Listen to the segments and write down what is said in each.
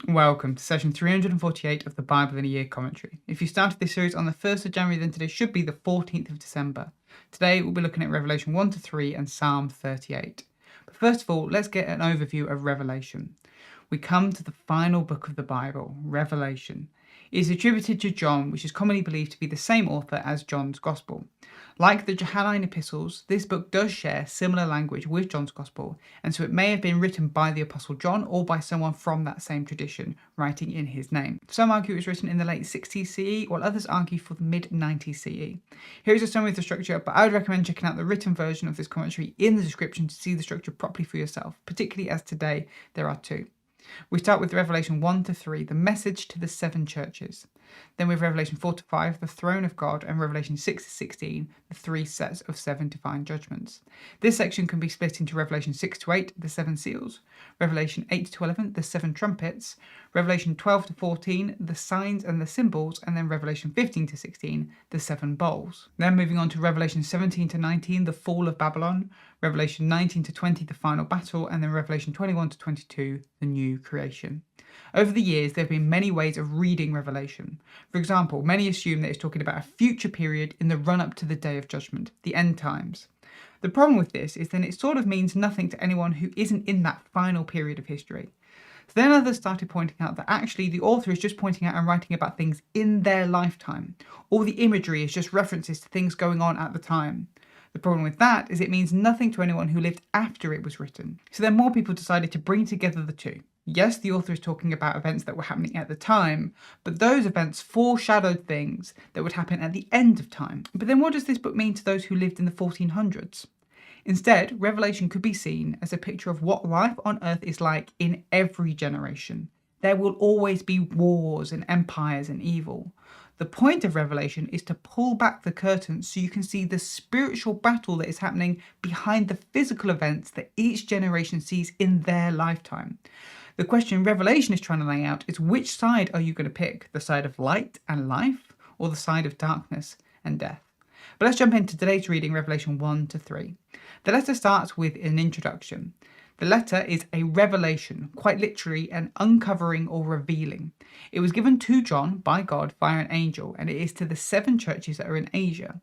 Welcome to session 348 of the Bible in a Year commentary. If you started this series on the 1st of January, then today should be the 14th of December. Today we'll be looking at Revelation 1 to 3 and Psalm 38. But first of all, let's get an overview of Revelation. We come to the final book of the Bible, Revelation. It is attributed to John, which is commonly believed to be the same author as John's Gospel. Like the Johannine epistles, this book does share similar language with John's Gospel, and so it may have been written by the Apostle John or by someone from that same tradition, writing in his name. Some argue it was written in the late 60s CE, while others argue for the mid-90s CE. Here is a summary of the structure, but I would recommend checking out the written version of this commentary in the description to see the structure properly for yourself, particularly as today there are two. We start with Revelation 1 to 3, the message to the seven churches. Then with Revelation 4 to 5, the throne of God, and Revelation 6 to 16, the three sets of seven divine judgments. This section can be split into Revelation 6 to 8, the seven seals, Revelation 8 to 11, the seven trumpets, Revelation 12 to 14, the signs and the symbols, and then Revelation 15 to 16, the seven bowls. Then moving on to Revelation 17 to 19, the fall of Babylon, Revelation 19 to 20, the final battle, and then Revelation 21 to 22, the new creation. Over the years, there have been many ways of reading Revelation. For example, many assume that it's talking about a future period in the run-up to the Day of Judgment, the end times. The problem with this is then it sort of means nothing to anyone who isn't in that final period of history. So then others started pointing out that actually the author is just pointing out and writing about things in their lifetime. All the imagery is just references to things going on at the time. The problem with that is it means nothing to anyone who lived after it was written. So then more people decided to bring together the two. Yes, the author is talking about events that were happening at the time, but those events foreshadowed things that would happen at the end of time. But then what does this book mean to those who lived in the 1400s? Instead, Revelation could be seen as a picture of what life on earth is like in every generation. There will always be wars and empires and evil. The point of Revelation is to pull back the curtain so you can see the spiritual battle that is happening behind the physical events that each generation sees in their lifetime. The question Revelation is trying to lay out is, which side are you going to pick? The side of light and life, or the side of darkness and death? But let's jump into today's reading, Revelation 1 to 3. The letter starts with an introduction. The letter is a revelation, quite literally an uncovering or revealing. It was given to John by God via an angel, and it is to the seven churches that are in Asia.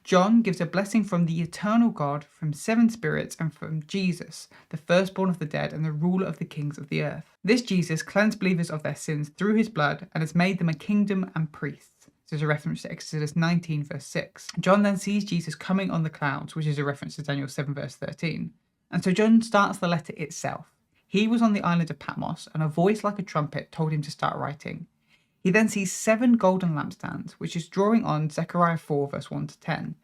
John gives a blessing from the eternal God, from seven spirits, and from Jesus, the firstborn of the dead and the ruler of the kings of the earth. This Jesus cleansed believers of their sins through his blood and has made them a kingdom and priests. This is a reference to Exodus 19 verse 6. John then sees Jesus coming on the clouds, which is a reference to Daniel 7 verse 13. And so John starts the letter itself. He was on the island of Patmos, and a voice like a trumpet told him to start writing. He then sees seven golden lampstands, which is drawing on Zechariah 4 verse 1 to 10.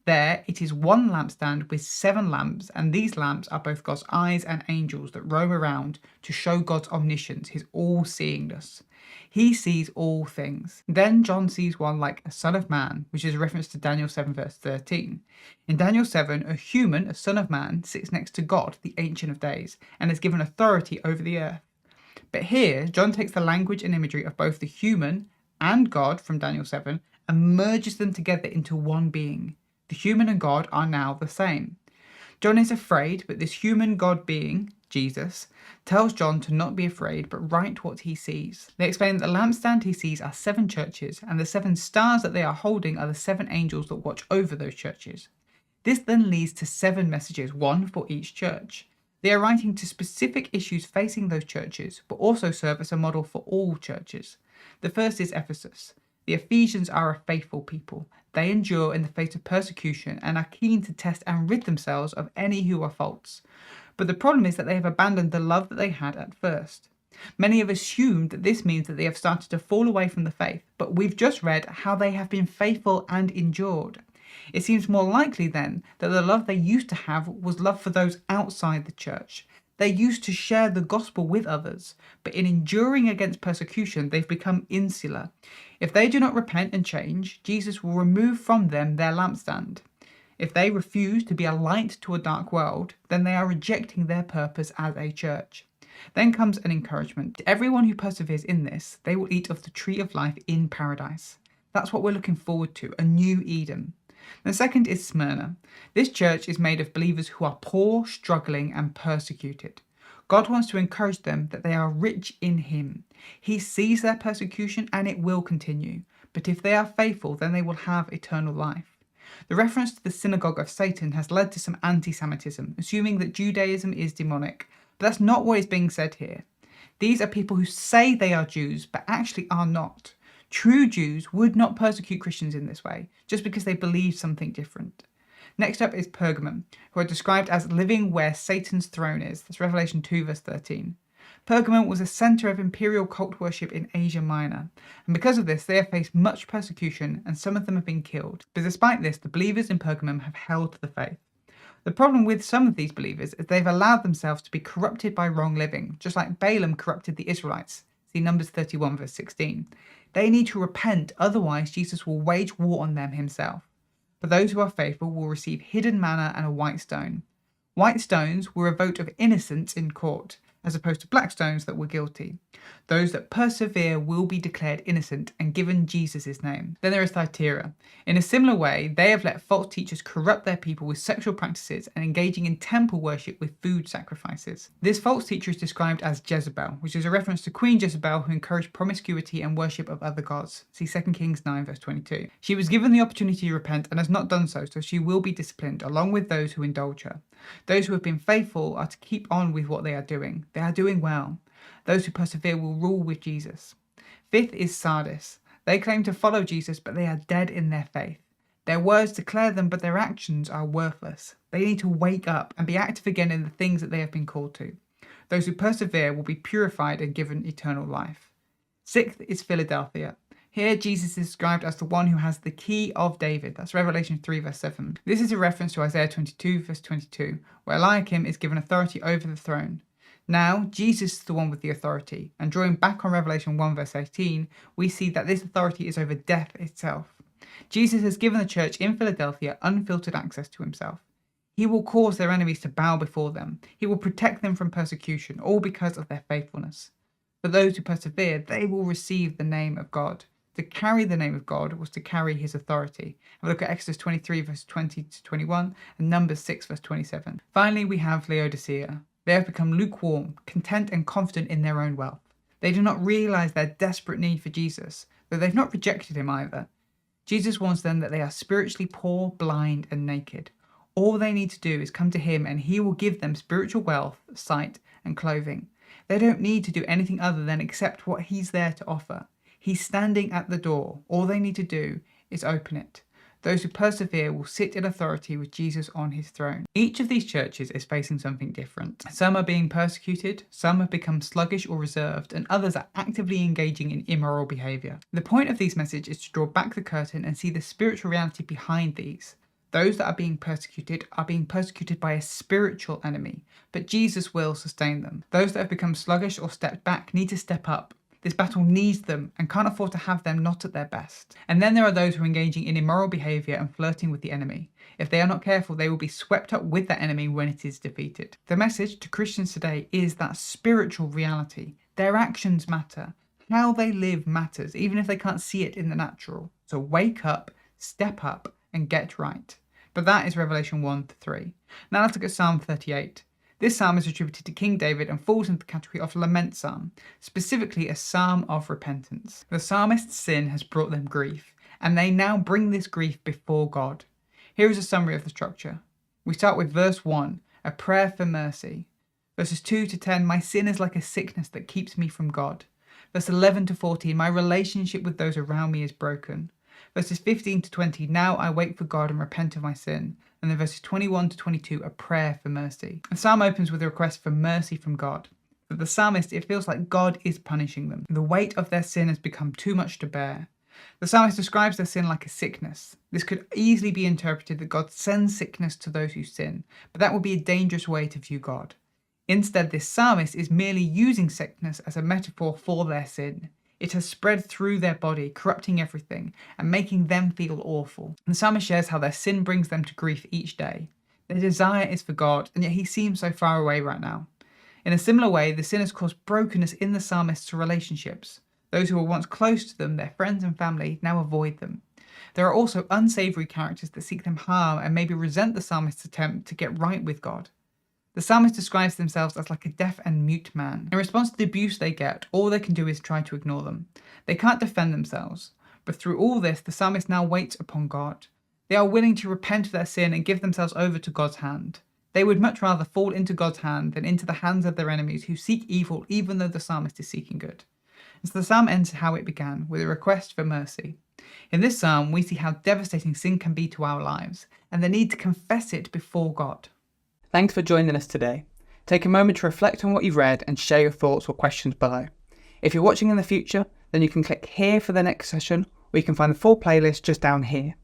There it is one lampstand with seven lamps, and these lamps are both God's eyes and angels that roam around to show God's omniscience, his all-seeingness. He sees all things. Then John sees one like a son of man, which is a reference to Daniel 7 verse 13. In Daniel 7, a human, a son of man, sits next to God, the Ancient of Days, and is given authority over the earth. But here, John takes the language and imagery of both the human and God from Daniel 7 and merges them together into one being. The human and God are now the same. John is afraid, but this human God being, Jesus, tells John to not be afraid, but write what he sees. They explain that the lampstand he sees are seven churches, and the seven stars that they are holding are the seven angels that watch over those churches. This then leads to seven messages, one for each church. They are writing to specific issues facing those churches, but also serve as a model for all churches. The first is Ephesus. The Ephesians are a faithful people. They endure in the face of persecution and are keen to test and rid themselves of any who are false. But the problem is that they have abandoned the love that they had at first. Many have assumed that this means that they have started to fall away from the faith, but we've just read how they have been faithful and endured. It seems more likely then that the love they used to have was love for those outside the church. They used to share the gospel with others, but in enduring against persecution, they've become insular. If they do not repent and change, Jesus will remove from them their lampstand. If they refuse to be a light to a dark world, then they are rejecting their purpose as a church. Then comes an encouragement. To everyone who perseveres in this, they will eat of the tree of life in paradise. That's what we're looking forward to, a new Eden. The second is Smyrna. This church is made of believers who are poor, struggling, and persecuted. God wants to encourage them that they are rich in Him. He sees their persecution and it will continue, but if they are faithful, then they will have eternal life. The reference to the synagogue of Satan has led to some anti-Semitism, assuming that Judaism is demonic, but that's not what is being said here. These are people who say they are Jews, but actually are not. True Jews would not persecute Christians in this way, just because they believe something different. Next up is Pergamum, who are described as living where Satan's throne is. That's Revelation 2 verse 13. Pergamum was a centre of imperial cult worship in Asia Minor, and because of this they have faced much persecution and some of them have been killed. But despite this, the believers in Pergamum have held to the faith. The problem with some of these believers is they've allowed themselves to be corrupted by wrong living, just like Balaam corrupted the Israelites. See Numbers 31 verse 16. They need to repent, otherwise Jesus will wage war on them himself. But those who are faithful will receive hidden manna and a white stone. White stones were a vote of innocence in court, as opposed to black stones that were guilty. Those that persevere will be declared innocent and given Jesus' name. Then there is Thyatira. In a similar way, they have let false teachers corrupt their people with sexual practices and engaging in temple worship with food sacrifices. This false teacher is described as Jezebel, which is a reference to Queen Jezebel, who encouraged promiscuity and worship of other gods. See 2 Kings 9 verse 22. She was given the opportunity to repent and has not done so, so she will be disciplined along with those who indulge her. Those who have been faithful are to keep on with what they are doing. They are doing well. Those who persevere will rule with Jesus. Fifth is Sardis. They claim to follow Jesus, but they are dead in their faith. Their words declare them, but their actions are worthless. They need to wake up and be active again in the things that they have been called to. Those who persevere will be purified and given eternal life. Sixth is Philadelphia. Here, Jesus is described as the one who has the key of David. That's Revelation 3 verse 7. This is a reference to Isaiah 22 verse 22, where Eliakim is given authority over the throne. Now, Jesus is the one with the authority, and drawing back on Revelation 1 verse 18, we see that this authority is over death itself. Jesus has given the church in Philadelphia unfiltered access to himself. He will cause their enemies to bow before them. He will protect them from persecution, all because of their faithfulness. For those who persevere, they will receive the name of God. To carry the name of God was to carry his authority. Have a look at Exodus 23 verse 20 to 21 and Numbers 6 verse 27. Finally, we have Laodicea. They have become lukewarm, content and confident in their own wealth. They do not realize their desperate need for Jesus, though they've not rejected him either. Jesus warns them that they are spiritually poor, blind and naked. All they need to do is come to him and he will give them spiritual wealth, sight and clothing. They don't need to do anything other than accept what he's there to offer. He's standing at the door. All they need to do is open it. Those who persevere will sit in authority with Jesus on his throne. Each of these churches is facing something different. Some are being persecuted, some have become sluggish or reserved, and others are actively engaging in immoral behaviour. The point of these messages is to draw back the curtain and see the spiritual reality behind these. Those that are being persecuted by a spiritual enemy, but Jesus will sustain them. Those that have become sluggish or stepped back need to step up. This battle needs them and can't afford to have them not at their best. And then there are those who are engaging in immoral behaviour and flirting with the enemy. If they are not careful, they will be swept up with that enemy when it is defeated. The message to Christians today is that spiritual reality. Their actions matter. How they live matters, even if they can't see it in the natural. So wake up, step up, and get right. But that is Revelation 1 to 3. Now let's look at Psalm 38. This psalm is attributed to King David and falls into the category of lament psalm, specifically a psalm of repentance. The psalmist's sin has brought them grief, and they now bring this grief before God. Here is a summary of the structure. We start with verse 1, a prayer for mercy. Verses 2 to 10, my sin is like a sickness that keeps me from God. Verse 11 to 14, my relationship with those around me is broken. Verses 15 to 20, now I wait for God and repent of my sin. And then verses 21 to 22, a prayer for mercy. The psalm opens with a request for mercy from God. For the psalmist, it feels like God is punishing them. The weight of their sin has become too much to bear. The psalmist describes their sin like a sickness. This could easily be interpreted that God sends sickness to those who sin, but that would be a dangerous way to view God. Instead, this psalmist is merely using sickness as a metaphor for their sin. It has spread through their body, corrupting everything and making them feel awful. And the psalmist shares how their sin brings them to grief each day. Their desire is for God, and yet he seems so far away right now. In a similar way, the sin has caused brokenness in the psalmist's relationships. Those who were once close to them, their friends and family, now avoid them. There are also unsavoury characters that seek them harm and maybe resent the psalmist's attempt to get right with God. The psalmist describes themselves as like a deaf and mute man. In response to the abuse they get, all they can do is try to ignore them. They can't defend themselves. But through all this, the psalmist now waits upon God. They are willing to repent of their sin and give themselves over to God's hand. They would much rather fall into God's hand than into the hands of their enemies who seek evil even though the psalmist is seeking good. And so the psalm ends how it began, with a request for mercy. In this psalm, we see how devastating sin can be to our lives and the need to confess it before God. Thanks for joining us today. Take a moment to reflect on what you've read and share your thoughts or questions below. If you're watching in the future, then you can click here for the next session, or you can find the full playlist just down here.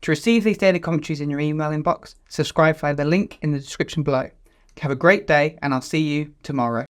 To receive these daily commentaries in your email inbox, subscribe via the link in the description below. Have a great day, and I'll see you tomorrow.